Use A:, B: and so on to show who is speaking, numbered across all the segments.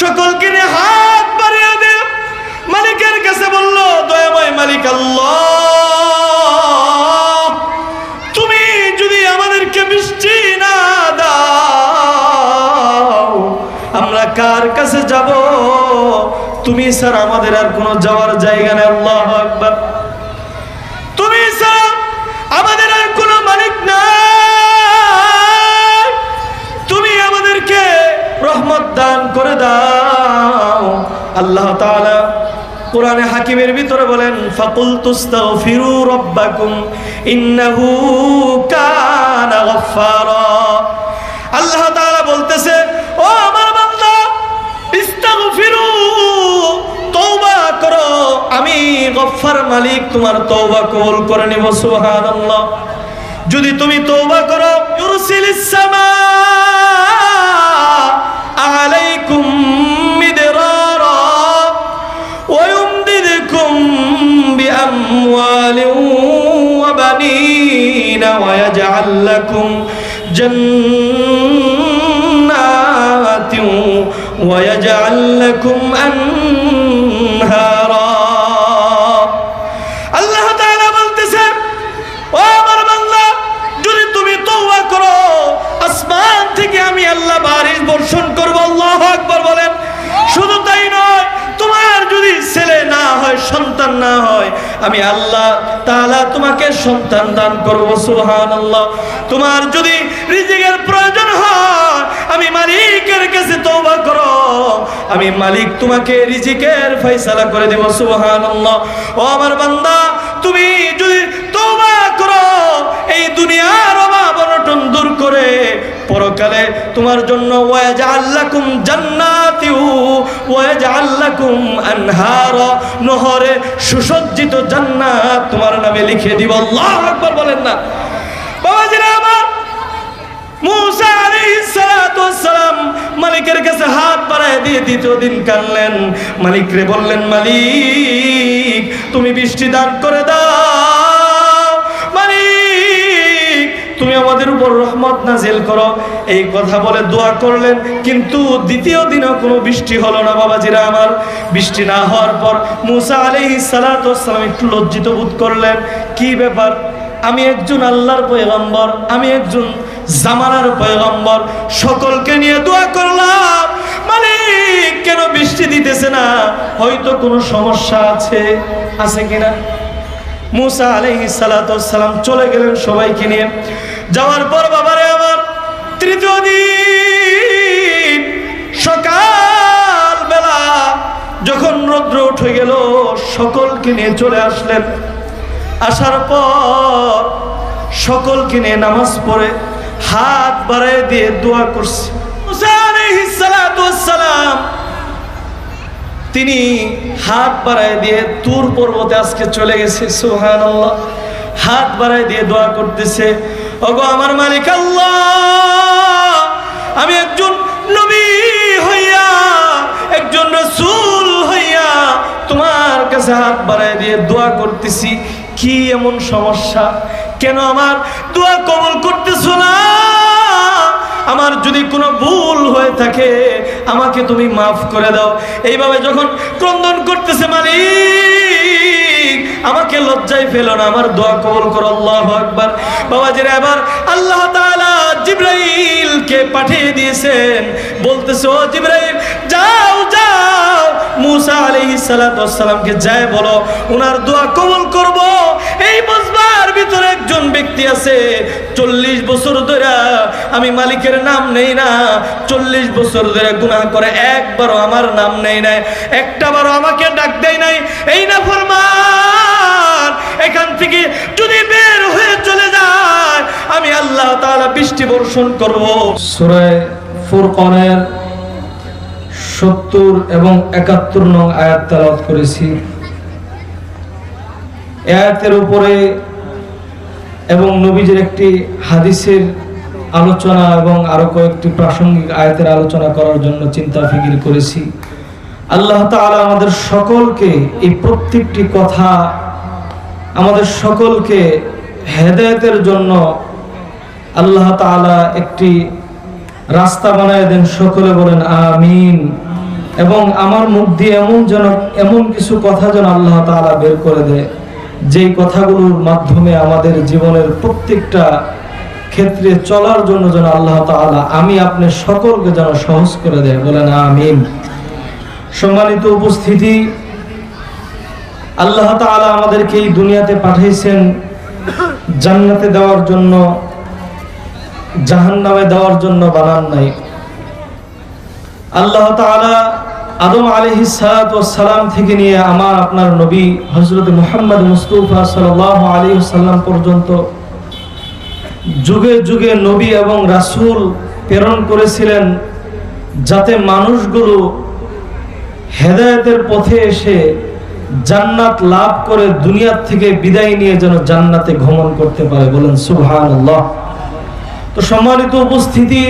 A: সকলকে নিয়ে হাত বাড়িয়ে দিয়ে মালিকের কাছে বলল, দয়াময় মালিক আল্লাহ, তুমি যদি আমাদেরকে বৃষ্টি না দাও আমরা কার কাছে যাব? তুমি স্যার আমাদের আর কোনো যাওয়ার জায়গা নেই। আল্লাহু আকবার। তুমি স্যার আমাদের আর কোনো মালিক নাই, তুমি আমাদেরকে রহমত দান করে দাও। আল্লাহ তাআলা কোরআনে হাকিমের ভিতরে বলেন, ফাকুলতুস্তাগফিরু রাব্বাকুম ইন্নাহু কানা গফফারা। আল্লাহ তাআলা বলতেছে, ও আমার বান্দা, ইস্তাগফিরু, তওবা করো, আমি গফফার মালিক তোমার তওবা কবুল করে নিব। সুবহানাল্লাহ। যদি তুমি তওবা করো, ইউরসিলিস সামা আলাইকুম মিদরারা ওয়া ইউমদিদকুম বিআমওয়ালিন ওয়া বানিনা ওয়া ইয়াজআল লাকুম জান্নাতিন ওয়া ইয়াজআল লাকুম আনহারা। আল্লাহ তাআলা বলতেছে, ও আমার বান্দা, যদি তুমি তওবা করো, আসমান থেকে আমি আল্লাহ বারিশ বর্ষণ করব। আল্লাহু আকবার বলেন। শুধু তাই নয়, তোমার যদি ছেলে না হয়, সন্তান না হয়, আমি আল্লাহ তাআলা তোমাকে সন্তান দান করব। সুবহানাল্লাহ। তোমার যদি রিজিকের প্রয়োজন হয়, আমি মালিকের কাছে তওবা করো, আমি মালিক তোমাকে রিজিকের ফয়সালা করে দেব। সুবহানাল্লাহ। ও আমার বান্দা, তুমি যদি তওবা করো, এই দুনিয়ার অভাব অনটন দূর করে পরকালে তোমার জন্য ওয়াজআল লাকুম জান্নাতি ওয়াজআল লাকুম আনহারা, নহরে সুসজ্জিত জান্নাত তোমার নামে লিখে দিব। আল্লাহু আকবার বলেন না। বাবাজিরা আমার, মুসা আলাইহিস সালাতু ওয়াস সালাম মালিকের কাছে হাত বাড়ায় দিয়ে দ্বিতীয় দিন কাঁদলেন। মালিক রে বললেন, মালিক তুমি বৃষ্টি দান করে দাও, মালিক তুমি আমাদের উপর রহমত নাজিল করো। এই কথা বলে দোয়া করলেন, কিন্তু দ্বিতীয় দিনও কোনো বৃষ্টি হলো না। বাবাজিরা আমার, বৃষ্টি না হওয়ার পর মুসা আলাইহিস সালাতু ওয়াস সালাম একটু লজ্জিত বোধ করলেন। কি ব্যাপার, আমি একজন আল্লাহর পয়গম্বর, আমি একজন জামানার পয়গম্বর, সকলকে নিয়ে দোয়া করলাম, মালিক কেন বৃষ্টি দিতেছে না? হয়তো কোনো সমস্যা আছে কিনা? মুসা আলাইহিস সালাতু ওয়াস সালাম চলে গেলেন সবাইকে নিয়ে। যাওয়ার পর বাবারে আমার, তৃতীয় দিন সকাল বেলা যখন রৌদ্র উঠে গেল, সকলকে নিয়ে চলে আসলেন। আসার পর সকলকে নিয়ে নামাজ পড়ে হাত বাড়ায় দিয়ে দোয়া করছে। মুসা আলাইহিস সালাতু ওয়াস সালাম তিনি হাত বাড়ায় দিয়ে তুর পর্বতে আজকে চলে গেছে। সুবহানাল্লাহ। হাত বাড়ায় দিয়ে দোয়া করতেছে, ওগো আমার মালিক আল্লাহ, আমি একজন নবী হইয়া, একজন রাসূল হইয়া তোমার কাছে হাত বাড়ায় দিয়ে দোয়া করতেছি। কি এমন সমস্যা? কেন আমার দোয়া কবুল করতেছো না? আমার যদি কোনো ভুল হয়ে থাকে আমাকে তুমি মাফ করে দাও। এইভাবে যখন ক্রন্দন করতেছে, মালিক আমাকে লজ্জায় ফেলো না, আমার দোয়া কবুল করো। আল্লাহু আকবার। বাবাজিরা, এবার আল্লাহ তাআলা জিবরাইলকে পাঠিয়ে দিয়েছেন, বলতেছে, ও জিবরাইল, যাও যাও মুসা আলাইহিস সালাতু ওয়াস সালামকে যায় বলো, ওনার দোয়া কবুল করব। এই মজবার ভিতরে একজন ব্যক্তি আছে, 40 বছর ধরে আমি মালিকের নাম নেই না, 40 বছর ধরে গুনাহ করে একবারও আমার নাম নেই নাই, একটাবারও আমাকে ডাক দেয় নাই। এই না ফরমান, এখান থেকে যদি বের হয়ে চলে যায়, আমি আল্লাহ তাআলা বৃষ্টি বর্ষণ করব।
B: সূরা ফুরকানের 70 এবং 71 নং আয়াত তেলাওয়াত করেছি। এই আয়াতের উপরে এবং নবীজির একটি হাদিসের আলোচনা এবং আরো কয়েকটি প্রাসঙ্গিক আয়াতের আলোচনা করার জন্য চিন্তা ফিকির করেছি। আল্লাহ তাআলা আমাদের সকলকে এই প্রত্যেকটি কথা, আমাদের সকলকে হেদায়েতের জন্য আল্লাহ তাআলা একটি রাস্তা বানায় দেন। সকলে বলেন আমিন। এবং আমার মুখ দিয়ে এমন কিছু কথা যেন আল্লাহ তাআলা বের করে দেয়, যেই কথাগুলোর মাধ্যমে আমাদের জীবনের প্রত্যেকটা ক্ষেত্রে চলার জন্য যেন আল্লাহ তাআলা আমি আপনি সকলকে যেন সহজ করে দেয়। বলেন আমিন। সম্মানিত উপস্থিতি, আল্লাহ তাআলা আমাদেরকে এই দুনিয়াতে পাঠিয়েছেন জান্নাতে দেওয়ার জন্য, জাহান্নামে দেওয়ার জন্য বানান নাই। আল্লাহ তাআলা আদম আলাইহিস সালাতু ওয়াস সালাম থেকে নিয়ে আমার আপনার নবী হযরত মুহাম্মদ মুস্তাফা সাল্লাল্লাহু আলাইহি ওয়াসাল্লাম পর্যন্ত যুগে যুগে নবী এবং রাসূল প্রেরণ করেছিলেন, যাতে মানুষগুলো হেদায়েতের পথে এসে জান্নাত লাভ করে দুনিয়া থেকে বিদায় নিয়ে যেন জান্নাতে গমন করতে পারে। বলেন সুবহানাল্লাহ। তো সম্মানিত উপস্থিতি,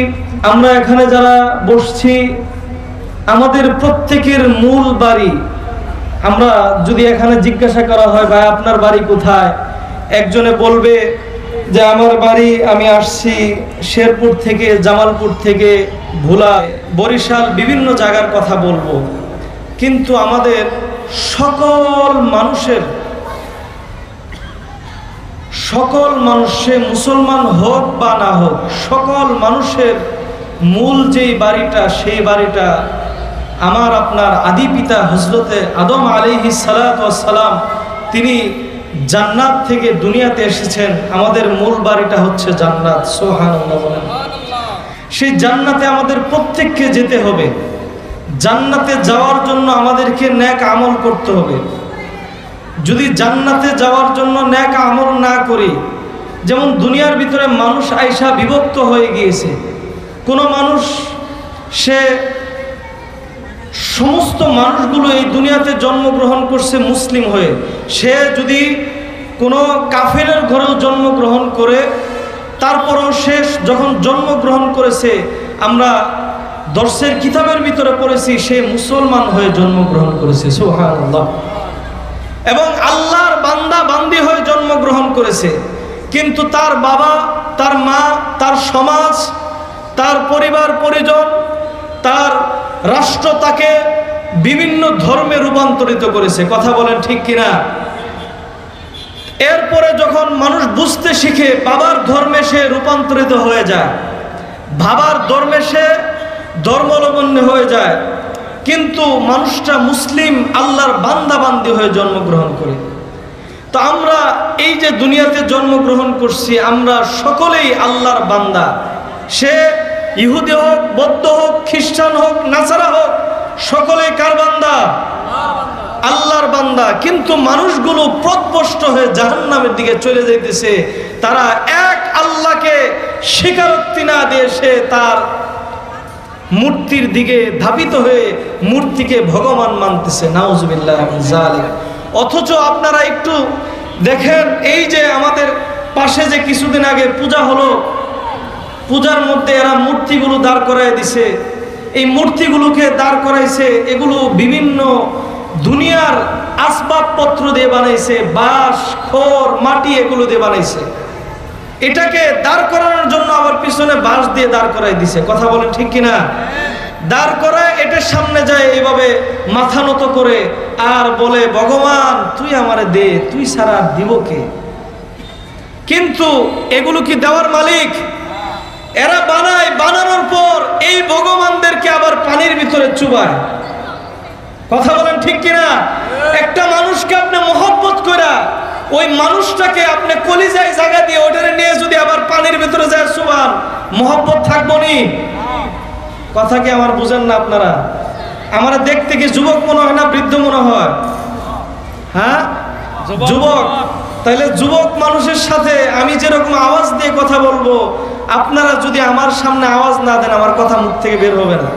B: আমরা এখানে যারা বসছি আমাদের প্রত্যেকের মূল বাড়ি, আমরা যদি এখানে জিজ্ঞাসা করা হয় ভাই আপনার বাড়ি কোথায়, একজনে বলবে যে আমার বাড়ি, আমি আসছি শেরপুর থেকে, জামালপুর থেকে, ভোলা, বরিশাল, বিভিন্ন জায়গার কথা বলবো। কিন্তু আমাদের সকল মানুষের সে মুসলমান হোক বা না হোক, সকল মানুষের মূল যেই বাড়িটা, সেই বাড়িটা আমার আপনার আদি পিতা হযরতে আদম আলাইহিস সালাতু ওয়াস সালাম, তিনি জান্নাত থেকে দুনিয়াতে এসেছেন। আমাদের মূল বাড়িটা হচ্ছে জান্নাত। সুবহানাল্লাহ বলেন। সেই জান্নাতে আমাদের প্রত্যেককে যেতে হবে। জান্নাতে যাওয়ার জন্য আমাদেরকে নেক আমল করতে হবে। যদি জান্নাতে যাওয়ার জন্য নেক আমল না করি, যেমন দুনিয়ার ভিতরে মানুষ আইসা বিভক্ত হয়ে গিয়েছে। কোনো মানুষ, সে সমস্ত মানুষগুলো এই দুনিয়াতে জন্মগ্রহণ করছে মুসলিম হয়ে, সে যদি কোনো কাফেরের ঘরেও জন্মগ্রহণ করে, তারপরও সে যখন জন্মগ্রহণ করেছে, আমরা দর্শের কিতাবের ভিতরে পড়েছি সে মুসলমান হয়ে জন্মগ্রহণ করেছে। সুবহানাল্লাহ। এবং আল্লাহর বান্দা বান্দি হয়ে জন্মগ্রহণ করেছে, কিন্তু তার বাবা, তার মা, তার সমাজ, তার পরিবার পরিজন, তার রাষ্ট্র তাকে বিভিন্ন ধর্মে রূপান্তরিত করেছে। কথা বলেন ঠিক কিনা? এরপরে যখন মানুষ বুঝতে শিখে, বাবার ধর্মে সে রূপান্তরিত হয়ে যায়, বাবার ধর্মে সে ধর্মাবলম্বী হয়ে যায়, কিন্তু মানুষটা মুসলিম আল্লাহর বান্দা বান্দি হয়ে জন্মগ্রহণ করে। তো আমরা এই যে দুনিয়াতে জন্মগ্রহণ করছি, আমরা সকলেই আল্লাহর বান্দা। সে ইহুদি হোক, বৌদ্ধ হোক, খ্রিস্টান হোক, নাসারা হোক, সকলেই কার বান্দা? আল্লাহর বান্দা। কিন্তু মানুষগুলো পথভ্রষ্ট হয়ে জাহান্নামের দিকে চলে যাইতেছে। তারা এক আল্লাহকে স্বীকারোক্তি না দিয়ে সে তার মূর্তির দিকে ধাবিত হয়ে মূর্তিকে ভগবান মানতেছে। নাউজুবিল্লাহ মিন যালিক। অথচ আপনারা একটু দেখেন, এই যে আমাদের পাশে যে কিছুদিন আগে পূজা হলো, পূজার মধ্যে এরা মূর্তিগুলো দাঁড় করায় দিছে। এই মূর্তিগুলোকে দাঁড় করাইছে, এগুলো বিভিন্ন দুনিয়ার আসবাবপত্র দিয়ে বানাইছে, বাঁশ, খড়, মাটি, এগুলো দিয়ে বানাইছে। এটাকে দাঁড় করানোর জন্য আবার পিছনে বাঁশ দিয়ে দাঁড় করাই দিছে। কথা বলেন ঠিক কিনা? দাঁড় করায় এটার সামনে যায়, এইভাবে মাথা নত করে আর বলে, ভগবান তুই আমারে দে, তুই ছাড়া দিব কে? কিন্তু এগুলো কি দেওয়ার মালিক? এরা বানায়, বানানোর পর এই ভগবানদেরকে আবার পানির ভিতরে চুবায়। কথা বলেন ঠিক কিনা? একটা মানুষকে আপনি মহব্বত কইরা, ওই মানুষটাকে আপনি কলিজায় জায়গা দিয়ে ওটারে নিয়ে যদি আবার পানির ভিতরে যায় চুবান, মহব্বত থাকবো নি? কথা কি আমার বুঝেন না আপনারা? আমার দেখতে কি যুবক মনে হয় না বৃদ্ধ মনে হয়? হ্যাঁ, যুবক। তাহলে যুবক মানুষের সাথে আমি যেরকম আওয়াজ দিয়ে কথা বলবো, আপনারা যদি আমার সামনে আওয়াজ না দেন, আমার কথা মুখ থেকে বের হবে না।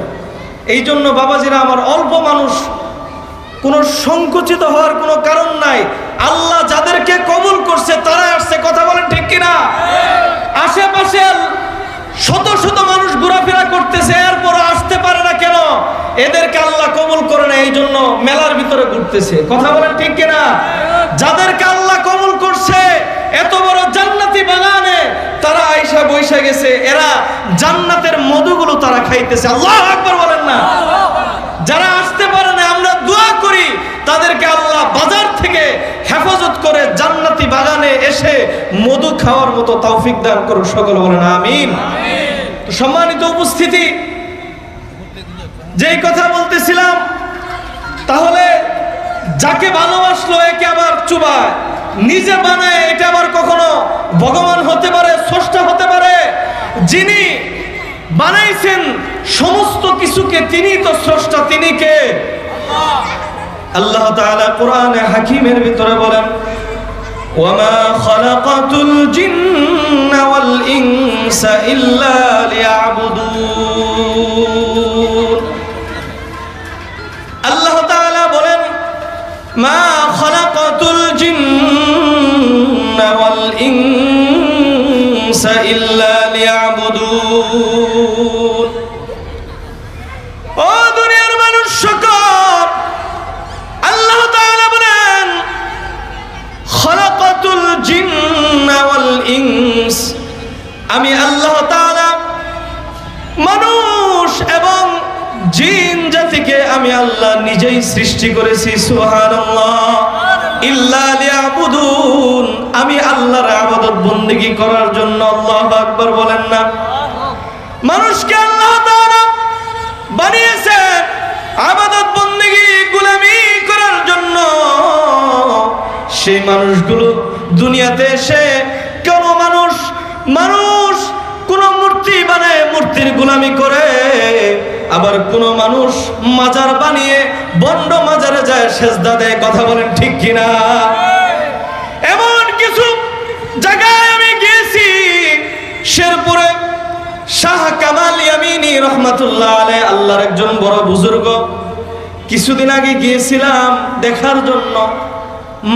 B: এই জন্য বাবাজিরা, আমার অল্প মানুষ, কোনো সংকুচিত হওয়ার কোনো কারণ নাই। আল্লাহ যাদেরকে কবুল করছে তারা আসছে। কথা বলেন ঠিক কিনা? আশেপাশে শত শত মানুষ ঘোরাফেরা করতেছে, এরপর আসতে পারে না কেন? এদেরকে আল্লাহ কবুল করে না, এই জন্য মেলার ভিতরে ঘুরতেছে। কথা বলেন ঠিক কিনা? যাদেরকে আল্লাহ কবুল করছে এত বড় জান্নাতি বাগানে, তারা আইসা বইসা গেছে, এরা জান্নাতের মধুগুলো তারা খাইতেছে। আল্লাহু আকবার বলেন না? যারা
A: এসে মধু খাওয়ার মতো তৌফিক দান করুন, সকলে বলেন আমিন। তো সম্মানিত উপস্থিতি, যেই কথা বলতেছিলাম, তাহলে যাকে ভালোবাসলো একে আবার চুবায়, নিজে বানায়, এটা আবার কখনো ভগবান হতে পারে, স্রষ্টা হতে পারে? যিনি বানাইছেন সমস্ত কিছুকে, তিনি তো স্রষ্টা। তিনি কে? আল্লাহ তাআলা কোরআনে হাকিমের ভিতরে বলেন, ওয়ামা খালাকাতুল জিন্না ওয়াল ইনসা ইল্লা লিয়াবুদুন। আল্লাহ তাআলা বলেন, মা খালাকাতুল জিন্না ওয়াল ইনসা ইল্লা লিয়াবুদুন। ও দুনিয়ার মানুষ সকল, আল্লাহ তাআলা বলেন খালাকাতুল জিন্না ওয়াল ইনস, আমি আল্লাহ তাআলা মানুষ এবং জিন জাতিকে আমি আল্লাহ নিজেই সৃষ্টি করেছি। সুবহানাল্লাহ। ইল্লা লিয়াবুদুন, আমি আল্লাহর ইবাদত বندگی করার জন্য। আল্লাহু আকবার বলেন না? মানুষকে আল্লাহ তাআলা বানিয়েছেন ইবাদত বندگی গোলামি করার জন্য। সেই মানুষগুলো দুনিয়াতে এসে কোন মানুষ কোন মূর্তি বানায়, মূর্তির গোলামি করে, আবার কোন মানুষ মাজার বানিয়ে বন্ড মাজারে যায় সেজদা দেয়। কথা বলেন ঠিক কিনা? এমন কিছু জায়গায় আমি গিয়েছি, শেরপুরে শাহ কামাল ইয়ামিনী রহমাতুল্লাহ আলাইহি, আল্লাহর একজন বড় বুজুর্গ, কিছুদিন আগে গিয়েছিলাম দেখার জন্য,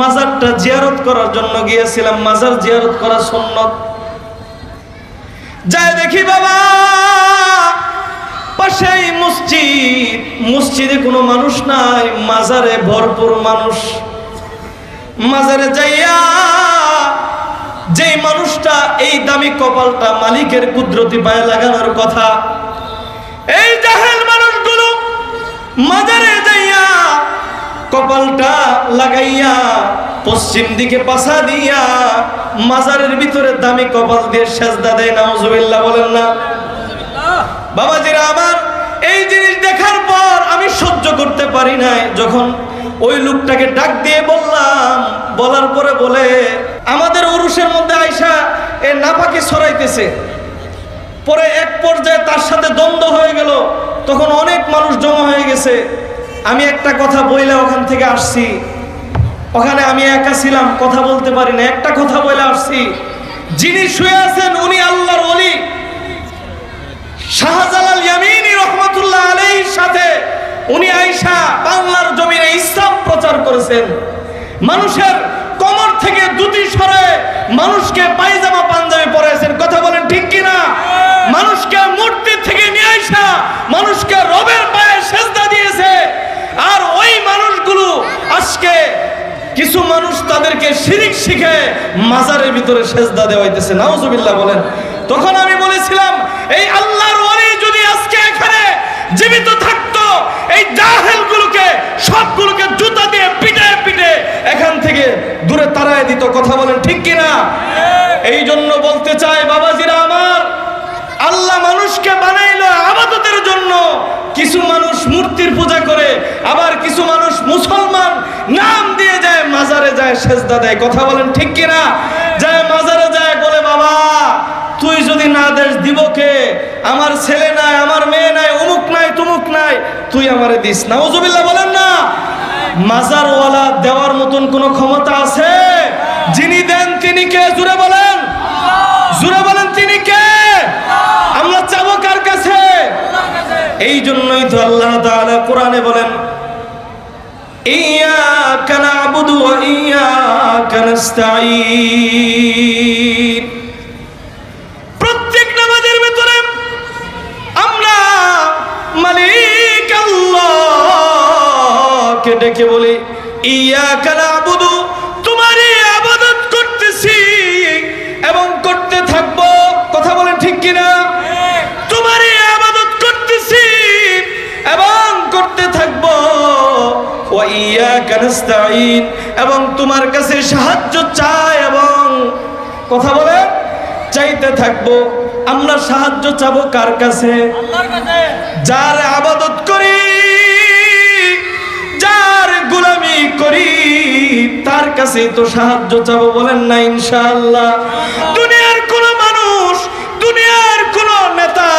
A: মাজারটা জিয়ারত করার জন্য গিয়েছিলাম। মাজার জিয়ারত করা সুন্নত। যাই দেখি বাবা, পাশেই মসজিদ, মসজিদে কোনো মানুষ নাই, মাজারে ভরপুর মানুষ। মাজারে যাইয়া যেই মানুষটা এই দামি কপালটা মালিকের কুদরতি পায়ে লাগানোর কথা, এই জাহেল মানুষগুলো মাজারে যাইয়া কপালটা লাগাইয়া পশ্চিম দিকে পাছা দিয়া মাজারের ভিতরে দামি কপাল দিয়ে সেজদা দেয়। নাউজুবিল্লাহ বলেন না? বাবাজিরা আমার, এই জিনিস দেখার পর আমি সহ্য করতে পারি নাই। যখন ওই লোকটাকে ডাক দিয়ে বললাম, বলার পরে বলে, আমাদের উরুসের মধ্যে আয়সা এ নাপাকি ছড়াইতেছে। পরে এক পর্যায়ে তার সাথে দ্বন্দ্ব হয়ে গেল, তখন অনেক মানুষ জমা হয়ে গেছে। আমি একটা কথা বইলা ওখান থেকে আসছি। ওখানে আমি একা ছিলাম, কথা বলতে পারি না, একটা কথা বইলা আসছি। যিনি শুয়ে আছেন উনি আল্লাহর ওলি শাহজালাল ইয়ামিনী রহমাতুল্লাহ আলাইহির সাথে উনি আয়েশা বাংলার জমিনে ইসলাম প্রচার করেছেন। মানুষের কোমর থেকে দুটি সরে মানুষকে পায়জামা পাঞ্জাবি পরাইছেন। কথা বলেন ঠিক কিনা? মানুষকে মূর্তি থেকে নিয়ে আয়েশা মানুষকে রবের পায়ে সেজদা দিয়েছে। আর ওই মানুষগুলো আজকে কিছু মানুষ তাদেরকে শিরিক শিখে মাজারের ভিতরে সেজদা দেওয়াইতেছে। নাউজুবিল্লাহ বলেন। তখন আমি বলেছিলাম, এই আল্লাহর ওলি যদি আজকে এখানে জীবিত থাকতো, এই জাহেলগুলোকে সবগুলোকে জুতা দিয়ে পিটে পিটে এখান থেকে দূরে তাড়ায় দিত। কথা বলেন ঠিক কিনা? এই জন্য বলতে চাই বাবাজিরা আমার, আল্লাহ মানুষকে বানাইলো ইবাদতের জন্য। কিছু মানুষ মূর্তির পূজা করে, আবার কিছু মানুষ মুসলমান নাম দিয়ে যায় মাজারে যায় সেজদা দেয়। কথা বলেন ঠিক কিনা? যায় মাজারে যায়, বলে বাবা তুই যদি না দেশ দিব কে? আমার ছেলে নাই, আমার মেয়ে নাই, অমুক নাই, তুমুক নাই, তুই আমারে দিস। নাউজুবিল্লাহ বলেন না? মাজারওয়ালা দেওয়ার মতন কোনো ক্ষমতা আছে? যিনি দেন তিনি কে? জুড়ে বলেন, জুড়ে বলেন তিনি কে? আমরা চাবো কার কাছে? এই জন্যই তো আল্লাহ তাআলা কোরআনে বলেন, ইয়্যাকা না'বুদু ওয়া ইয়্যাকা নাস্তাঈন। প্রত্যেক নামাজের ভিতরে আমরা মালিক আল্লাহকে ডেকে বলি, ইয়্যাকা না'বুদু, তোমারই ইবাদত করতেছি এবং করতে থাকবো। কথা বলেন ঠিক কিনা? তোমারই ইবাদত করতেছি এবং করতে থাকবো। ওয়া ইয়্যাকা নাস্তাঈন, এবং তোমার কাছে সাহায্য চাই এবং কথা বলে চাইতে থাকবো। আমরা সাহায্য চাবো কার কাছে? যার আবাদত করি, যার গোলামি করি, তার কাছে তো সাহায্য চাবো, বলেন না ইনশাআল্লাহ। দুনিয়ার কোন মানুষ, দুনিয়ার কোন নেতা,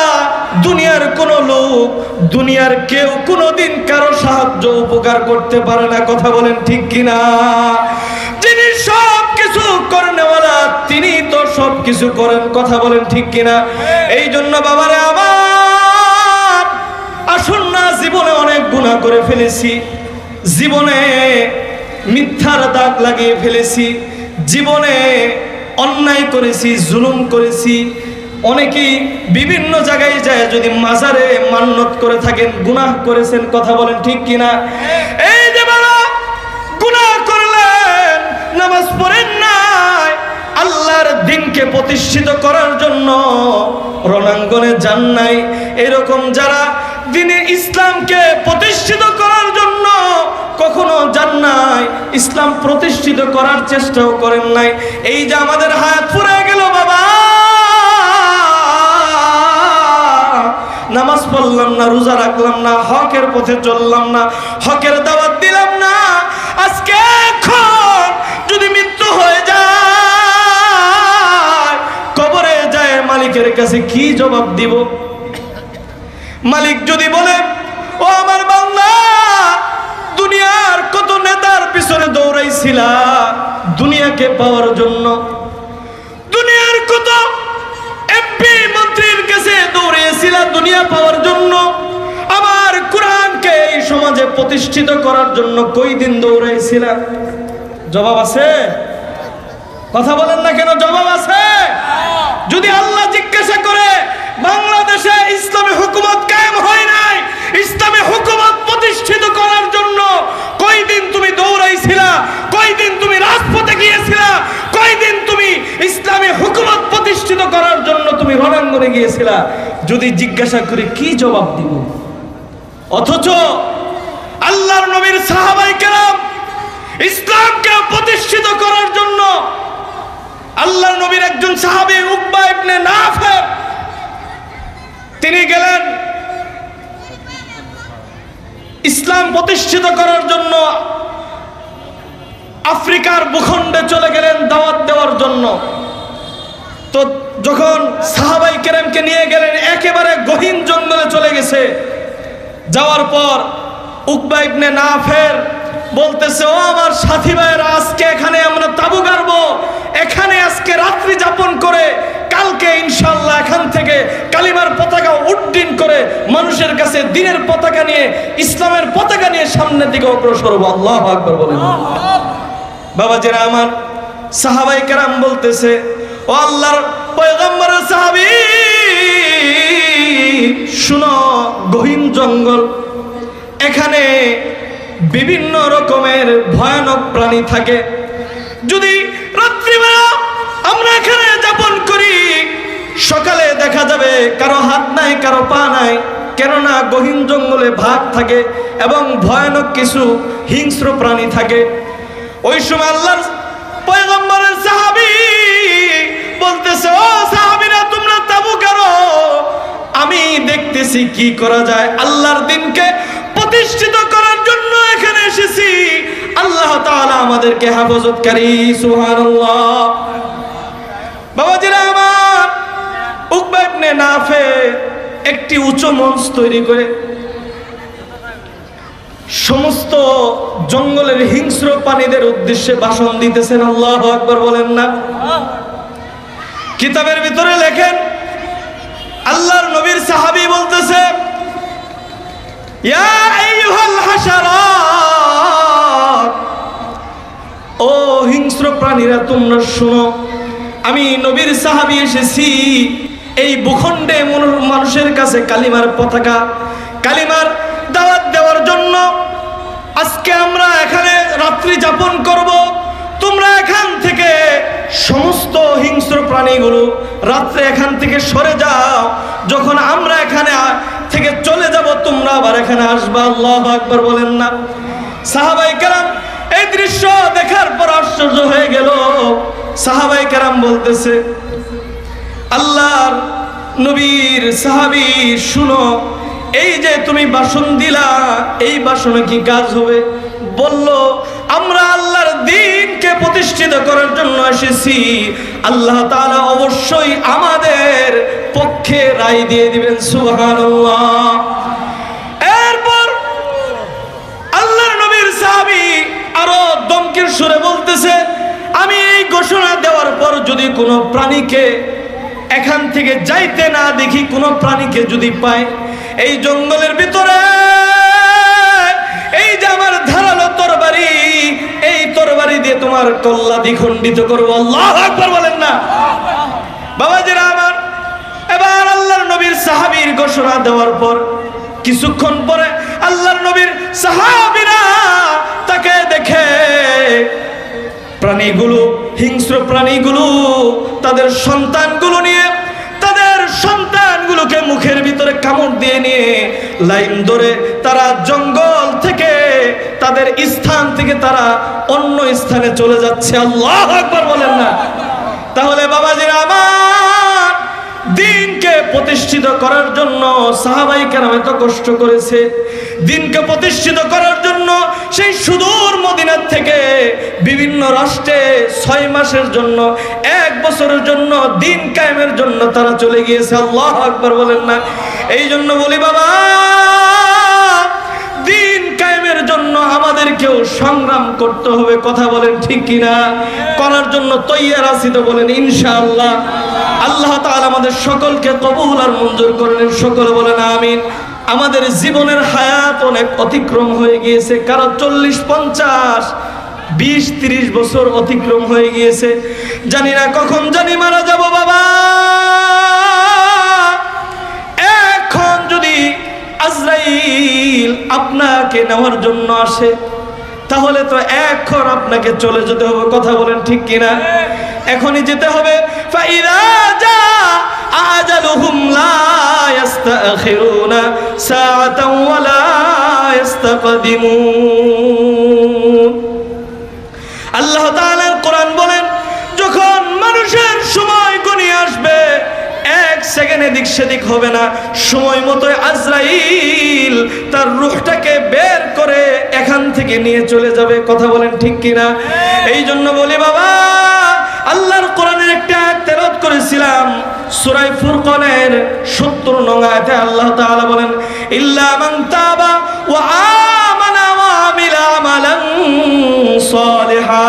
A: দুনিয়ার কোন লোক, দুনিয়ার কেউ কোনোদিন কারো সাহায্য উপকার করতে পারে না, কথা বলেন ঠিক কিনা? যিনি সব কিছু করেনওয়ালা, তিনি তো সব কিছু করেন, কথা বলেন ঠিক কিনা? এই জন্য বাবারে আমার, আসুন না, জীবনে অনেক গুনাহ করে ফেলেছি, জীবনে মিথ্যার দাগ লাগিয়ে ফেলেছি, জীবনে অন্যায় করেছি, জুলুম করেছি। অনেকেই বিভিন্ন জায়গায় যায়, যদি মাজারে মান্নত করে থাকেন, গুনাহ করেছেন, কথা বলেন ঠিক কিনা? এই যে বাবা গুনাহ করলেন, নামাজ পড়েন নাই, আল্লাহর দ্বীনকে প্রতিষ্ঠিত করার জন্য রণাঙ্গনে যান নাই, এরকম যারা দ্বীনে ইসলামকে প্রতিষ্ঠিত করার জন্য কখনো যান নাই, ইসলাম প্রতিষ্ঠিত করার চেষ্টাও করেন নাই, এই যে আমাদের হায়াত ফুরায় গেল বাবা, নামাজ পড়লাম না, রোজা রাখলাম না, হকের পথে চললাম না, হকের দাওয়াত দিলাম না, আজকে এখন যদি মৃত্যু হয়ে যায়, কবরে যায় মালিকের কাছে কি জবাব দিব? মালিক যদি বলে, ও আমার বান্দা, দুনিয়ার কত নেতার পিছনে দৌড়াইছিলা দুনিয়াকে পাওয়ার জন্য, দুনিয়ার কত এমপি মন্ত্রীর কাছে দৌড়িয়েছিলা দুনিয়া পাওয়ার জন্য, আমার কোরআনকে এই সমাজে প্রতিষ্ঠিত করার জন্য কই দিন দৌড়াইছিলা? জবাব আছে? কথা বলেন না কেন? জবাব আছে? যদি আল্লাহ জিজ্ঞাসা করে, বাংলাদেশে ইসলামী হুকুমত কায়েম হয় নাই, ইসলামী হুকুমত প্রতিষ্ঠিত করার জন্য কয়দিন তুমি দৌড়াইছিলা, কয়দিন তুমি রাজপথে গিয়েছিলা, কয়দিন তুমি ইসলামী হুকুমত প্রতিষ্ঠিত করার জন্য তুমি রণাঙ্গনে গিয়েছিলা, যদি জিজ্ঞাসা করে কি জবাব দিব? অথচ আল্লাহর নবীর সাহাবায়ে কেরাম ইসলামকে প্রতিষ্ঠিত করার জন্য, আল্লাহর নবীর একজন সাহাবী উকবা ইবনে নাফি, তিনি গেলেন ইসলাম প্রতিষ্ঠিত করার জন্য আফ্রিকার ভূখণ্ডে চলে গেলেন দাওয়াত দেওয়ার জন্য। তো যখন সাহাবায়ে কেরামকে নিয়ে গেলেন, একেবারে গহীন জঙ্গলে চলে গেছে, যাওয়ার পর উকবা ইবনে নাফি বলতেছে, ও আমার সাথী ভাইয়েরা, আজকে এখানে আমরা তাবু গাড়বো, এখানে আজকে রাত্রি যাপন করে কালকে ইনশাআল্লাহ এখান থেকে কালিমার পতাকা উড্ডীন করে মানুষের কাছে দ্বীনের পতাকা নিয়ে, ইসলামের পতাকা নিয়ে সামনের দিকে অগ্রসর হবো। আল্লাহু আকবার বলেন। বাবাজিরা আমার, সাহাবায়ে কেরাম বলতেছে, ও আল্লাহর পয়গম্বরের সাহাবী, শুনো, গহীন জঙ্গল, এখানে বিভিন্ন রকমের ভয়ানক প্রাণী থাকে, যদি রাত্রিবেলা আমরা এখানে যাপন করি, সকালে দেখা যাবে কারো হাত নাই, কারো পা নাই, কেননা গহীন জঙ্গলে ভাগ থাকে এবং ভয়ানক কিছু হিংস্র প্রাণী থাকে। ওই সময় আল্লাহর পয়গম্বরের সাহাবী বলতেছে, ও সাহাবীরা, তোমরা তাবু গাড়ো, আমি দেখতেছি কি করা যায়, আল্লাহর দ্বীনকে প্রতিষ্ঠিত করার জন্য এখানে এসেছি, আল্লাহ তাআলা আমাদেরকে হেফাজতকারী। সুবহানাল্লাহ। বাবাজিরা আমার, উকবা ইবনে নাফি একটি উঁচু মঞ্চ তৈরি করে সমস্ত জঙ্গলের হিংস্র প্রাণীদের উদ্দেশ্যে ভাষণ দিতেছেন। আল্লাহু আকবার বলেন না? কিতাবের ভিতরে লেখেন, আল্লাহর নবীর সাহাবী বলতেছে, ইয়া আইয়ুহাল হাশারাত, ও হিংস্র প্রাণীরা, তোমরা শুনো, আমি নবীর সাহাবী এসেছি এই ভূখণ্ডে মানুষের কাছে কালিমার পতাকা, কালিমার দাওয়াত দেওয়ার জন্য। আজকে আমরা এখানে রাত্রি যাপন করব, তোমরা এখান থেকে সমস্ত হিংস্র প্রাণীগুলো রাত্রে এখান থেকে সরে যাও, যখন আমরা এখানে থেকে চলে যাব তোমরা আবার এখানে আসবা। আল্লাহু আকবার বলেন না? সাহাবায়ে কেরাম এই দৃশ্য দেখার পর আশ্চর্য হয়ে গেল। সাহাবায়ে কেরাম বলতেছে, আল্লাহর নবীর সাহাবী শুনো, এই যে তুমি বাসন দিলা, এই বাসনে কি কাজ হবে? বলল, আমরা আল্লাহর দ্বীনকে প্রতিষ্ঠিত করার জন্য এসেছি, আল্লাহ তাআলা অবশ্যই আমাদের পক্ষে রায় দিয়ে দিবেন। সুবহানাল্লাহ। এরপর আল্লাহর নবীর সাহাবী আরো দমকের সুরে বলতেছে, আমি এই ঘোষণা দেওয়ার পর যদি কোনো প্রাণীকে এখান থেকে যাইতে না দেখি, কোনো প্রাণীকে যদি পাই, এই জঙ্গলের ভিতরে এই যে আমার ধারালো তরবারি, এই তরবারি দিয়ে তোমার কল্লা দ্বিখণ্ডিত করবো। আল্লাহু আকবার বলেন না বাবাজিরা আমার। এবার আল্লাহর নবীর সাহাবীর ঘোষণা দেওয়ার পর কিছুক্ষণ পরে আল্লাহর নবীর সাহাবীরা তাকে দেখে প্রাণীগুলো, হিংস্র প্রাণীগুলো তাদের সন্তানগুলো নিয়ে, তাদের সন্তানগুলোকে মুখের ভিতরে কামড় দিয়ে নিয়ে লাইন ধরে তারা জঙ্গল থেকে, তাদের স্থান থেকে তারা অন্য স্থানে চলে যাচ্ছে। আল্লাহু আকবার বলেন না। তাহলে বাবাজিরা আমার, দ্বীনকে প্রতিষ্ঠিত করার জন্য সাহাবায়ে কেরাম এত কষ্ট করেছে। দ্বীনকে প্রতিষ্ঠিত করার জন্য সেই সুদূর মদিনা থেকে বিভিন্ন রাষ্ট্রে 6 মাসের জন্য, 1 বছরের জন্য দ্বীন কায়েমের জন্য তারা চলে গিয়েছে। আল্লাহু আকবার বলেন না। এই জন্য বলি বাবা, দ্বীন কায়েমের জন্য আমাদেরকেও সংগ্রাম করতে হবে। কথা বলেন ঠিক কিনা? করার জন্য তৈয়ার আছি তো বলেন ইনশাআল্লাহ। আল্লাহ তাআলা আমাদের সকলকে কবুল আর মঞ্জুর করেন। সকলে বলেন আমিন। আমাদের জীবনের হায়াত অনেক অতিক্রম হয়ে গিয়েছে, কারো 40, 50, 20, 30 বছর অতিক্রম হয়ে গিয়েছে। জানি না কখন জানি মারা যাব বাবা। এখন যদি আজরাইল আপনাকে নেওয়ার জন্য আসে, তাহলে তো এখন আপনাকে চলে যেতে হবে। কথা বলেন ঠিক কিনা? এখনই যেতে হবে। ফাইদা জা আজালুহুম লা ইস্তাখিরুনা সাআতান ওয়া লা ইস্তাকদিমুন। আল্লাহ তাআলা কোরআন বলেন, যখন মানুষের সময় ঘনিয়ে আসবে, 1 সেকেন্ড এদিক সেদিক হবে না। সময় মতো আজরাইল তার রূহটাকে বের করে এখান থেকে নিয়ে চলে যাবে। কথা বলেন ঠিক কিনা? এই জন্য বলি বাবা, আল্লাহর কোরআনের একটা আয়াত তেলাওয়াত করেছিলাম, সূরা ফুরকানের 70 নং আয়াতে আল্লাহ তাআলা বলেন, ইল্লা মান তাবা ওয়া আমানা ওয়া আমিলা আমালান সালিহা।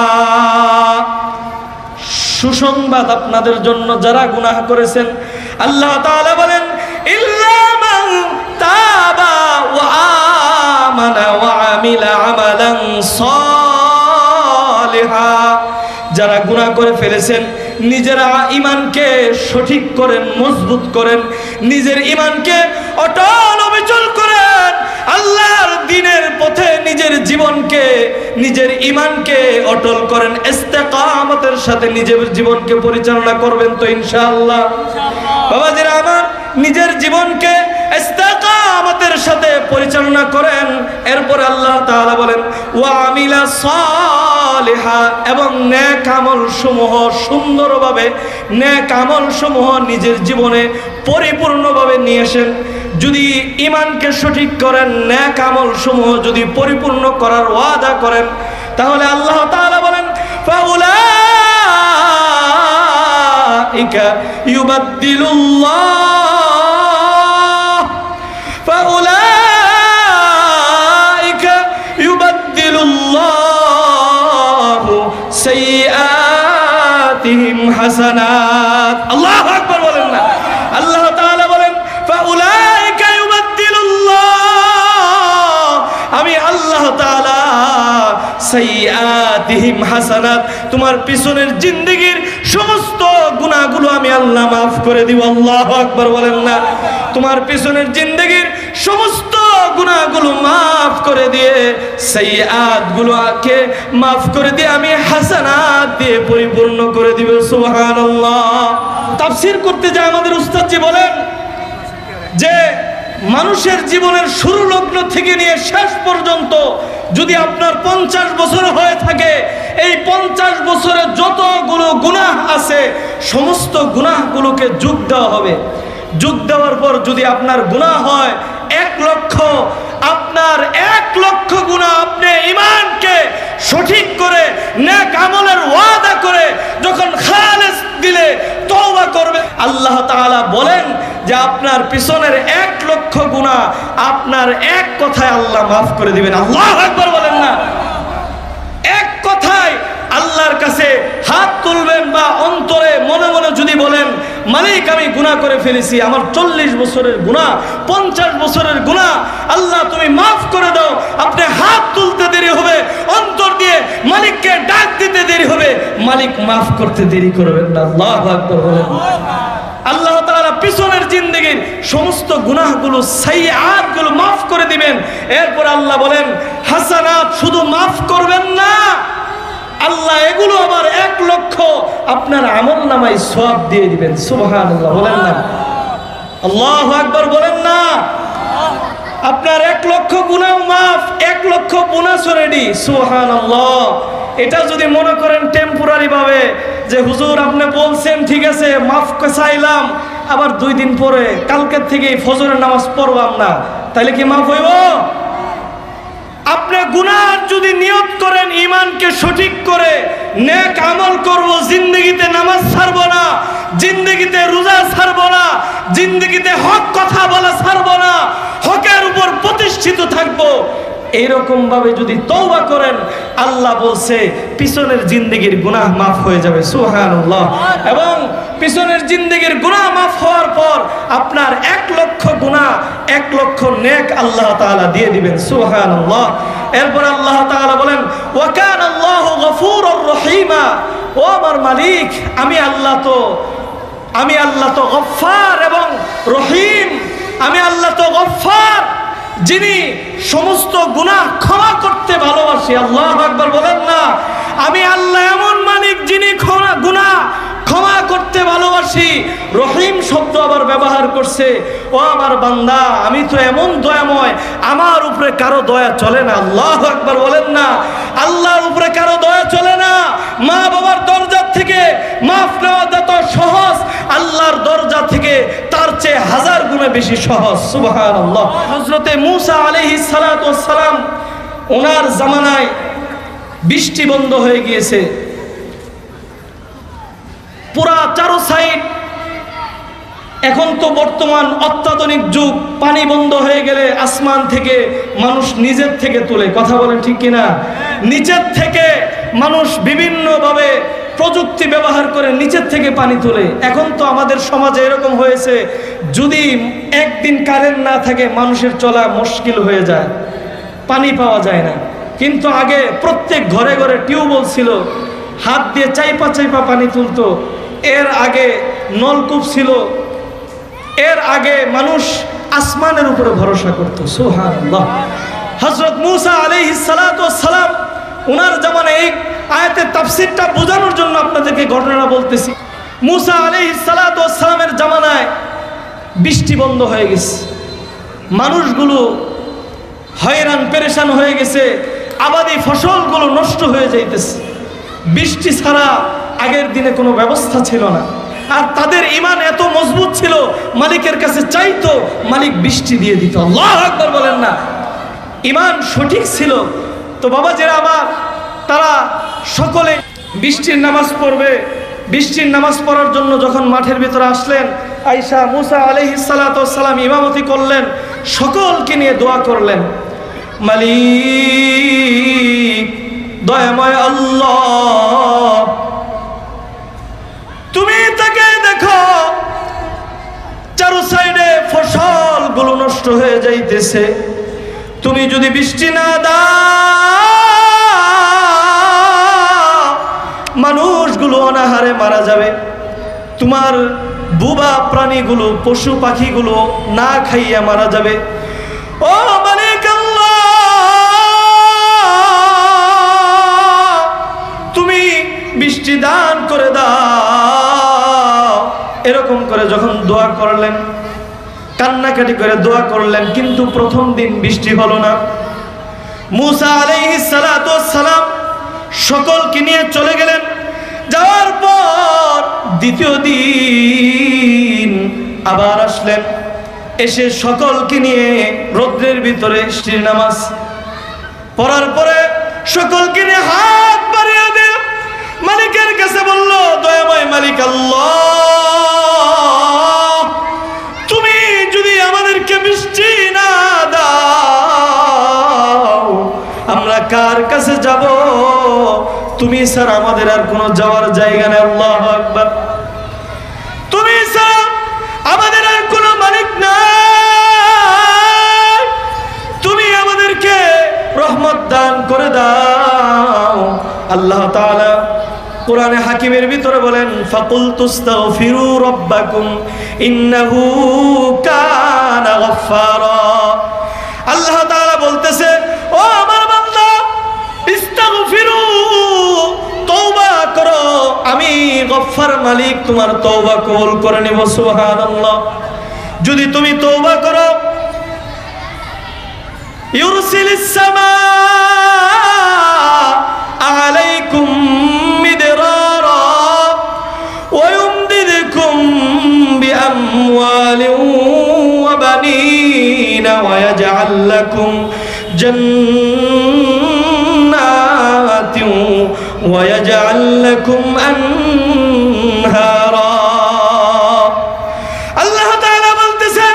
A: সুসংবাদ আপনাদের জন্য যারা গুনাহ করেছেন, আল্লাহ তাআলা বলেন, ইল্লা মান তাবা ওয়া আমানা ওয়া আমিলা আমালান সালিহা। যারা গুনাহ করে ফেলেছেন, নিজেরা ঈমানকে সঠিক করেন, মজবুত করেন, নিজের ঈমানকে অটল অবিচল করেন, আল্লাহর দ্বীনের পথে নিজের জীবনকে, নিজের ঈমানকে অটল করেন, ইস্তেকামতের সাথে নিজের জীবনকে পরিচালনা করবেন তো ইনশাআল্লাহ। বাবাজিরা আমার, নিজের জীবনকে ইস্তেকামতের সাথে পরিচালনা করেন। এরপর আল্লাহ তাআলা বলেন, ওয়া আমিলা সালিহা, এবং নেক আমল সমূহ সুন্দরভাবে, নেক আমল সমূহ নিজের জীবনে পরিপূর্ণভাবে নিয়ে আসেন। যদি ঈমানকে সঠিক করেন, নেক আমল সমূহ যদি পরিপূর্ণ করার ওয়াদা করেন, তাহলে আল্লাহ তাআলা বলেন, ফাউলাইকা ইউবাদদিলুল্লাহ, ফাউলাইকা ইউবাদদিলুল্লাহু সাইয়্যাতিহিম হাসানাত। আল্লাহু আকবার বলেন না। আল্লাহ তাআলা বলেন, ফাউলাইকা ইউবাদদিলুল্লাহ, আমি আল্লাহ তাআলা সাইয়্যাতিহিম হাসানাত, তোমার পিছনের জিন্দেগীর সমস্ত গুনাহগুলো আমি আল্লাহ মাফ করে দিব। আল্লাহু আকবার বলেন না। তোমার পিছনের জিন্দেগীর সমস্ত গুনাহগুলো মাফ করে দিয়ে, সাইয়্যাতগুলোকে মাফ করে দিয়ে আমি হাসানাত দিয়ে পরিপূর্ণ করে দিব। সুবহানাল্লাহ। তাফসীর করতে যায় আমাদের উস্তাদজি বলেন যে মানুষের জীবনের শুরু লগ্ন থেকে নিয়ে শেষ পর্যন্ত যদি আপনার 50 বছর হয়ে থাকে, এই 50 বছরে যতগুলো গুনাহ আছে সমস্ত গুনাহগুলোকে যোগ দেওয়া হবে। যোগ দেওয়ার পর যদি আপনার গুনাহ হয় 1 লক্ষ, আপনার 1 লক্ষ গুনাহ আপনি ঈমানকে সঠিক করে নেক আমলের ওয়াদা করে যখন খালেস দিলে তওবা করবে, আল্লাহ তাআলা বলেন যে আপনার পিছনের 1 লক্ষ গুনাহ আপনার এক কথায় আল্লাহ মাফ করে দিবেন। আল্লাহু আকবার বলেন না? এক কথায় আল্লাহর কাছে হাত তুলবেন বা অন্তরে মনে মনে যদি বলেন, মালিক আমি গুনাহ করে ফেলেছি, আমার 40 বছরের গুনাহ, 50 বছরের গুনাহ, আল্লাহ তুমি মাফ করে দাও। আপনি হাত তুলতে দেরি হবে, অন্তর দিয়ে মালিককে ডাক দিতে দেরি হবে, মালিক মাফ করতে দেরি করবেন না। আল্লাহু আকবার বলেন। আল্লাহ তাআলা পিছনের জিন্দেগির সমস্ত গুনাহগুলো, সাইয়্যাতগুলো মাফ করে দিবেন। এরপর আল্লাহ বলেন হাসানাত শুধু মাফ করবেন না, আল্লাহ এগুলো আবার 1 লক্ষ আপনার আমল নামায় সওয়াব দিয়ে দিবেন। সুবহানাল্লাহ বলেন না? আল্লাহু আকবার বলেন না? আপনার 1 লক্ষ গুনাহ মাফ, 1 লক্ষ বোনাস রেডি। সুবহানাল্লাহ। এটা যদি মনে করেন টেম্পোরারি ভাবে যে হুজুর আপনি বলছেন ঠিক আছে মাফ চাইলাম, আবার 2 দিন পরে কালকের থেকে ফজরের নামাজ পড়বাম না, তাহলে কি মাফ হইব? আপনি গুনাহ যদি নিয়ত করেন ঈমানকে সঠিক করে নেক আমল করব, জিন্দেগিতে নামাজ ছাড়ব না, জিন্দেগিতে রোজা ছাড়ব না, জিন্দেগিতে হক কথা বলা ছাড়ব না, হকের উপর প্রতিষ্ঠিত থাকব, এইরকম ভাবে যদি তওবা করেন, আল্লাহ বলছে পিছনের জিন্দেগির গুনাহ মাফ হয়ে যাবে। সুবহানাল্লাহ। এবং পিছনের জিন্দেগির গুনাহ মাফ হওয়ার পর আপনার 1 লক্ষ গুনাহ, 1 লক্ষ নেক আল্লাহ তাআলা দিয়ে দিবেন। সুবহানাল্লাহ। এরপর আল্লাহ তাআলা বলেন ওয়া কানাল্লাহু গফুরুর রহিমা। ও আমার মালিক, আমি আল্লাহ তো গফফার এবং রহিম। আমি আল্লাহ তো গফফার, যিনি সমস্ত গুনাহ ক্ষমা করতে ভালোবাসি। আল্লাহু আকবার বলেন না? আমি আল্লাহ এমন মালিক যিনি গুনাহ ক্ষমা করতে ভালোবাসি। রহিম শব্দ আবার ব্যবহার করছে। ও আমার বান্দা, আমি তো এমন দয়াময়, আমার উপরে কারো দয়া চলে না। আল্লাহু আকবার বলেন না? আল্লাহর উপরে কারো দয়া চলে না। মা বাবার দরজা থেকে মাফ নেওয়া যত সহজ, আল্লাহর দরজা থেকে তার চেয়ে 1000 গুণে বেশি সহজ। সুবহানাল্লাহ। হযরতে মূসা আলাইহিস সালাতু ওয়াস সালাম, ওনার জামানায় বৃষ্টি বন্ধ হয়ে গিয়েছে, পুরা চারো সাইড। এখন তো বর্তমান অত্যাধুনিক যুগ, পানি বন্ধ হয়ে গেলে আসমান থেকে মানুষ নিজের থেকে তোলে। কথা বলেন ঠিক কিনা? নিচের থেকে মানুষ বিভিন্নভাবে প্রযুক্তি ব্যবহার করে নিচের থেকে পানি তোলে। এখন তো আমাদের সমাজে এরকম হয়েছে, যদি একদিন কারেন্ট না থাকে মানুষের চলা মুশকিল হয়ে যায়, পানি পাওয়া যায় না। কিন্তু আগে প্রত্যেক ঘরে ঘরে টিউবওয়েল ছিল, হাত দিয়ে চাইপা চাইপা পানি তুলতো। এর আগে নলকূপ ছিল, এর আগে মানুষ আসমানের উপরে ভরসা করত। সুবহানাল্লাহ। হযরত মূসা আলাইহিস সালাতু ওয়াস সালাম, ওনার জামানায় এই আয়াতের তাফসীরটা বোঝানোর জন্য আপনাদেরকে ঘটনাটা বলতেছি। মূসা আলাইহিস সালাতু ওয়াস সালামের জামানায় বৃষ্টি বন্ধ হয়ে গেছে, মানুষগুলো হয়রান পেরেশান হয়ে গেছে, আবাদি ফসলগুলো নষ্ট হয়ে যাইতেছে। বৃষ্টি ছাড়া আগের দিনে কোনো ব্যবস্থা ছিল না, আর তাদের ঈমান এত মজবুত ছিল, মালিকের কাছে চাইতো, মালিক বৃষ্টি দিয়ে দিত। আল্লাহু আকবার বলেন না? ঈমান সঠিক ছিল। তো বাবাজিরা আমার, তারা সকলে বৃষ্টির নামাজ পড়বে। বৃষ্টির নামাজ পড়ার জন্য যখন মাঠের ভিতরে আসলেন, আয়েশা মূসা আলাইহিস সালাতু ওয়াস সালাম ইমামতি করলেন, সকলকে নিয়ে দোয়া করলেন, মালিক দয়াময় আল্লাহ, তুমি তাকে দেখো, চারো সাইডে ফসলগুলো নষ্ট হয়ে যাইতেছে, তুমি যদি বৃষ্টি না দাও মানুষগুলো অনাহারে মারা যাবে, তোমার বুবা প্রাণীগুলো, পশু পাখিগুলো না খাইয়া মারা যাবে। ও মালিক আল্লাহ, তুমি বৃষ্টি দান করে দাও। এরকম করে যখন দোয়া করলেন, কান্নাকাটি করে দোয়া করলেন, কিন্তু প্রথম দিন বৃষ্টি হলো না। মুসা আলাইহিস সালাতু ওয়াস সালাম সকলকে নিয়ে চলে গেলেন। যাওয়ার পর দ্বিতীয় দিন আবার আসলেন, এসে সকলকে নিয়ে রৌদ্রের ভিতরে ইশরির নামাজ পড়ার পরে সকলকে নিয়ে হাত বাড়িয়ে দিয়ে মালিকের কাছে বলল, দয়াময় মালিক আল্লাহ, তুমি যদি আমাদেরকে বৃষ্টি না দাও আমরা কার কাছে যাব? তুমি স্যার আমাদের আর কোনো যাওয়ার জায়গা নেই। আল্লাহু আকবার। তুমি স্যার আমাদের আর কোনো মালিক নাই, তুমি আমাদেরকে রহমত দান করে দাও। আল্লাহ তাআলা কোরআনে হাকিমের ভিতরে বলেন, ফাকুলতুস্তাগফিরু রাব্বাকুম ইন্নাহু কানা গফফারা। আল্লাহ তাআলা বলতেছে, ও আমার বান্দা, ইস্তাগফিরু, তওবা করো, আমি গফফার মালিক তোমার তওবা কবুল করে নেব। সুবহানাল্লাহ। যদি তুমি তওবা করো, ইউরসিলিস সামা আলাইকুম মিদরারা ওয়া ইউমদিদকুম বিআমওয়ালিন ওয়া বানিনা ওয়া ইয়াজআল লাকুম জান্নাতিন ওয়া ইয়াজআল লাকুম আনহারা। আল্লাহ তাআলা বলতেছে,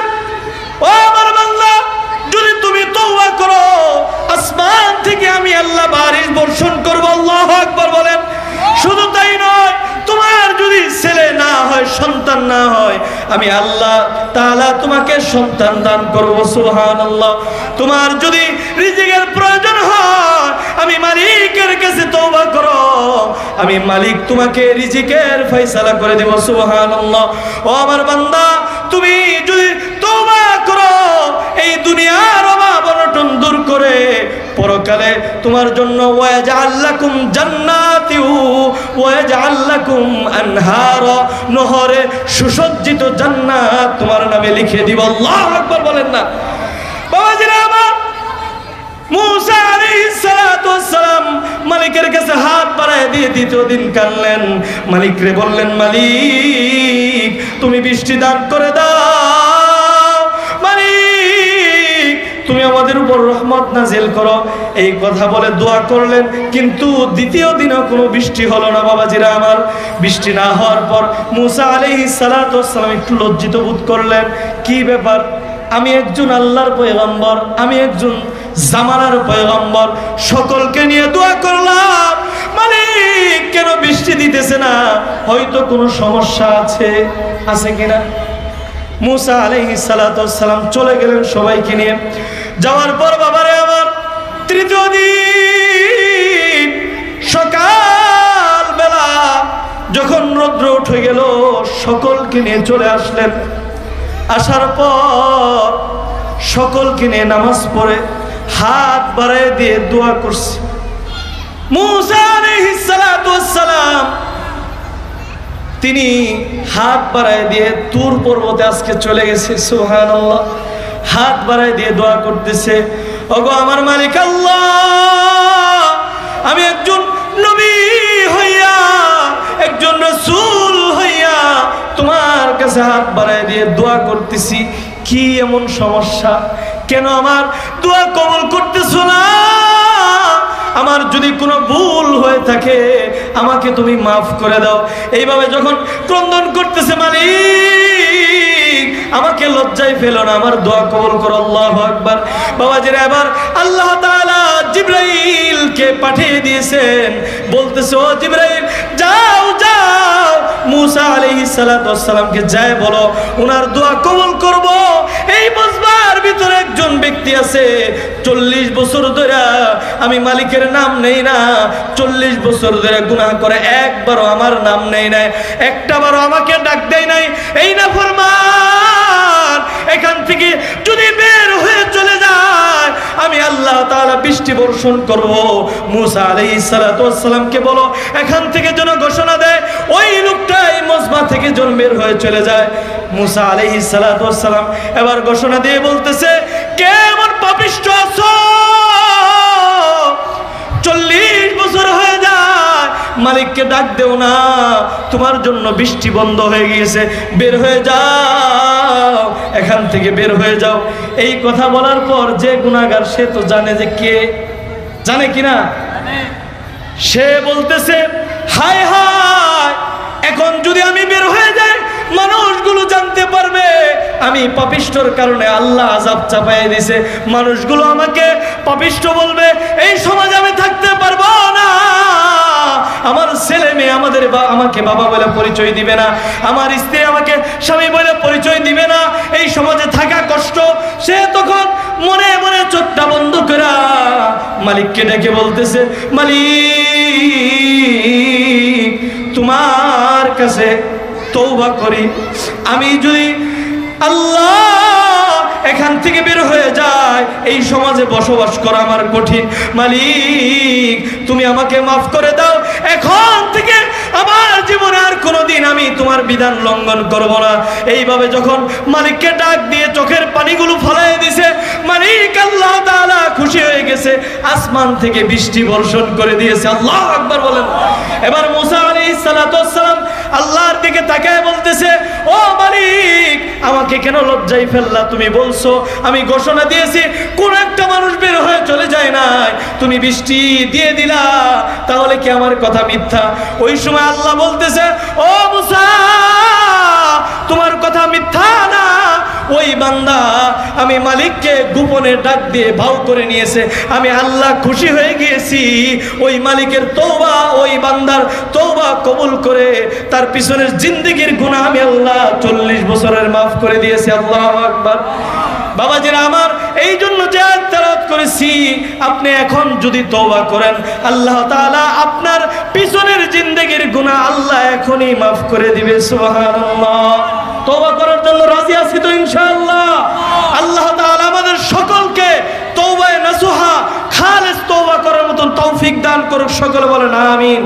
A: ও আমার বান্দা, যদি তুমি তওবা করো, আসমান থেকে আমি আল্লাহ বারিশ বর্ষণ করব। আল্লাহু আকবার বলেন। শুধু তাই নয়, তোমার যদি ছেলে না হয়, সন্তান না হয়, আমি আল্লাহ তাআলা তোমাকে সন্তান দান করব। সুবহানাল্লাহ। তোমার যদি রিজিকের প্রয়োজন হয়, আমি মালিকের কাছে তওবা করো, আমি মালিক তোমাকে রিজিকের ফয়সালা করে দেব। সুবহানাল্লাহ। ও আমার বান্দা, তুমি যদি তওবা করো, এই দুনিয়ার অভাব অনটন দূর করে পরকালে তোমার জন্য ওয়াজআল লাকুম জান্নাতি ওয়াজআল লাকুম আনহারা, নহরে সুসজ্জিত জান্নাত তোমার নামে লিখে দিব। আল্লাহু আকবার বলেন না। বাবাজিরা আমার, মুসা আলাইহিস সালাতু ওয়াস সালাম মালিকের কাছে হাত বাড়ায় দিয়ে দ্বিতীয় দিন কাঁদলেন। মালিকরে বললেন, মালিক তুমি বৃষ্টি দান করে দাও, মালিক তুমি আমাদের উপর রহমত নাজিল করো। এই কথা বলে দোয়া করলেন, কিন্তু দ্বিতীয় দিনও কোনো বৃষ্টি হলো না। বাবাজিরা আমার, বৃষ্টি না হওয়ার পর মুসা আলাইহিস সালাতু ওয়াস সালাম একটু লজ্জিত বোধ করলেন। কি ব্যাপার, আমি একজন আল্লাহর পয়গম্বর, আমি একজন জামানার পয়গম্বর, সকলকে নিয়ে দোয়া করলাম, মালিক কেন বৃষ্টি দিতেছে না? হয়তো কোনো সমস্যা আছে কিনা? মুসা আলাইহিস সালাতু ওয়াস সালাম চলে গেলেন সবাইকে নিয়ে। যাওয়ার পর বাবারে আমার, তৃতীয় দিন সকাল বেলা যখন রৌদ্র উঠে গেল, সকলকে নিয়ে চলে আসলেন। আসার পর সকলকে নিয়ে নামাজ পড়ে হাত বাড়ায় দিয়ে দোয়া করছে। মুসা আলাইহিস সালাতু ওয়াস সালাম তিনি হাত বাড়ায় দিয়ে তুর পর্বতে আজকে চলে গেছে। সুবহানাল্লাহ। হাত বাড়ায় দিয়ে দোয়া করতেছে, ওগো আমার মালিক আল্লাহ, আমি একজন নবী হইয়া, একজন রাসূল হইয়া তোমার কাছে হাত বাড়ায় দিয়ে দোয়া করতেছি। কি এমন সমস্যা? কেন আমার দোয়া কবুল করতেছো না? আমার যদি কোনো ভুল হয়ে থাকে আমাকে তুমি মাফ করে দাও। এইভাবে যখন ক্রন্দন করতেছে, মালিক আমাকে লজ্জায় ফেলো না, আমার দোয়া কবুল করো। আল্লাহু আকবার। বাবাজিরা, এবার আল্লাহ তাআলা জিবরাইলকে পাঠিয়ে দিয়েছেন, বলতেছে, ও জিবরাইল, যাও যাও মুসা আলাইহিস সালাতু ওয়াস সালামকে যায় বলো ওনার দোয়া কবুল করব। এই মজমার ভিতরে একজন ব্যক্তি আছে, 40 বছর ধরে আমি মালিকের নাম নেই না, 40 বছর ধরে গুনাহ করে, একবারও আমার নাম নেই নাই, একটাবারও আমাকে ডাক দেয় নাই। এই নাফরমান এখান থেকে যদি বের হয়ে চলে যায়, আমি আল্লাহ তাআলা বৃষ্টি বর্ষণ করব। মুসা আলাইহিস সালাতু ওয়াস সালামকে বলো এখান থেকে যেন ঘোষণা দেয়, ওই লোকটাই মজমা থেকে যেন বের হয়ে চলে যায়। মুসা আলাইহিস সালাতু ওয়াস সালাম এবার ঘোষণা দিয়ে বলতেছে, কে এমন পাপিষ্ঠ আছো মালিককে ডাক দেও না, তোমার জন্য বৃষ্টি বন্ধ হয়ে গিয়েছে, বের হয়ে যাও, এখান থেকে বের হয়ে যাও। এই কথা বলার পর যে গুনাহগার সে তো জানে যে কে, জানে কিনা, সে বলতেছে হায় হায়, এখন যদি আমি বের হয়ে যাই মানুষগুলো জানতে পারবে আমি পাপিষ্ঠর কারণে আল্লাহ আযাব চাপায় দিয়েছে, মানুষগুলো আমাকে পাপিষ্ঠ বলবে, এই সমাজে আমি থাকতে পারবো না, আমার ছেলে মেয়ে আমাকে বাবা বলে পরিচয় দিবে না, আমার স্ত্রী আমাকে স্বামী বলে পরিচয় দিবে না, এই সমাজে থাকা কষ্ট। সে তখন মনে মনে চোখটা বন্ধ করে মালিককে ডেকে বলতেছে, মালিক তোমার কাছে তওবা করি, আমি যদি আল্লাহ এখান থেকে বের হয়ে যায় এই সমাজে বসবাস করা আমার কঠিন, মালিক তুমি আমাকে মাফ করে দাও, এখন থেকে আমার জীবনে আর কোনোদিন আমি তোমার বিধান লঙ্ঘন করব না। এইভাবে যখন মালিককে ডাক দিয়ে চোখের পানিগুলো ফলাই দিছে, মালিক আল্লাহ তাআলা খুশি হয়ে গেছে, আসমান থেকে বৃষ্টি বর্ষণ করে দিয়েছে। আল্লাহু আকবার বলেন। এবার মুসা আলাইহিস সালাতু ওয়াস সালাম আল্লাহর দিকে তাকায় বলতেছে, ও মালিক আমাকে কেন লজ্জায় ফেললা, তুমি বলছো, আমি ঘোষণা দিয়েছি কোন একটা মানুষ বের হয়ে চলে যায় নাই, তুমি বৃষ্টি দিয়ে দিলা, তাহলে কি আমার কথা মিথ্যা? ওই সময় আল্লাহ বলতেছে, ও মুসা তোমার কথা মিথ্যা না, ওই বান্দা আমি মালিককে গোপনে ডাক দিয়ে ভাও করে নিয়েছে, আমি আল্লাহ খুশি হয়ে গিয়েছি, ওই মালিকের তওবা, ওই বান্দার তওবা কবুল করে তার পিছনের জিন্দেগির গুনাহ আমি আল্লাহ 40 বছরের মাফ করে দিয়েছি। আল্লাহু আকবার। বাবাজিরা আমার, এই জন্য যে তেলাওয়াত করেছি, আপনি এখন যদি তওবা করেন আল্লাহ তাআলা আপনার পিছনের জিন্দেগির গুনাহ আল্লাহ এখনই মাফ করে দিবে। সুবহানাল্লাহ। তওবা করার জন্য রাজি আছি তো ইনশাআল্লাহ? আল্লাহ তাআলা আমাদের সকলকে তওবায়ে নাসুহা খালেস তওবা করার মতন তৌফিক দান করুক। সকলে বলেন আমিন।